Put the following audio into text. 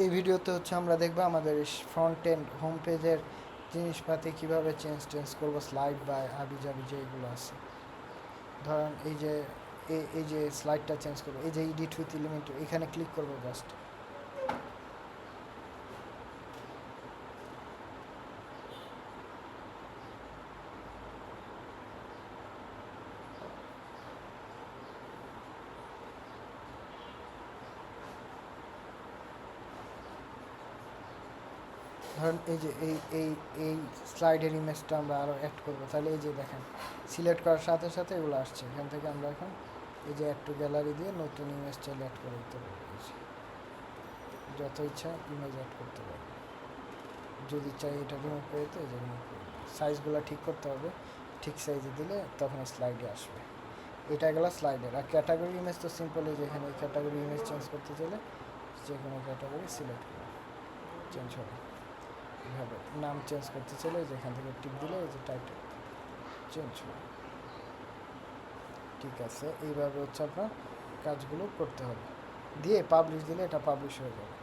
এই ভিডিওতে হচ্ছে আমরা দেখবো আমাদের ফ্রন্ট এন্ড হোম পেজের জিনিসপাতি কীভাবে চেঞ্জ করবো, স্লাইড বা হাবিজাবি যেগুলো আছে। ধরেন এই যে স্লাইডটা চেঞ্জ করবো, এই যে এডিট উইথ এলিমেন্ট এখানে ক্লিক করবো জাস্ট। ধরেন এই যে এই স্লাইডের ইমেজটা আমরা আরও অ্যাড করবো, তাহলে এই যে দেখেন সিলেক্ট করার সাথে সাথে এগুলো আসছে। এখান থেকে আমরা এখন এই যে অ্যাড টু গ্যালারি দিয়ে নতুন ইমেজ চাইলে অ্যাড করে দিতে পারবো। যত ইচ্ছা ইমেজ অ্যাড করতে পারবো। যদি চাই এটা রিমুভ করে দিতে, এই যে রিমুভ করে সাইজগুলো ঠিক করতে হবে, ঠিক সাইজে দিলে তখন স্লাইডে আসবে। এটা গেল স্লাইডের। আর ক্যাটাগরি ইমেজ তো সিম্পলি, যেখানে ক্যাটাগরি ইমেজ চেঞ্জ করতে চাইলে যে কোনো ক্যাটাগরি সিলেক্ট করে চেঞ্জ হবে। এভাবে নাম চেঞ্জ করতে চাইলে যেখান থেকে টিপ দিলে এই যে টাইটেল চেঞ্জ হবে। ঠিক আছে, এইভাবে হচ্ছে আপনার কাজগুলো করতে হবে। দিয়ে পাবলিশ দিলে এটা পাবলিশ হয়ে যাবে।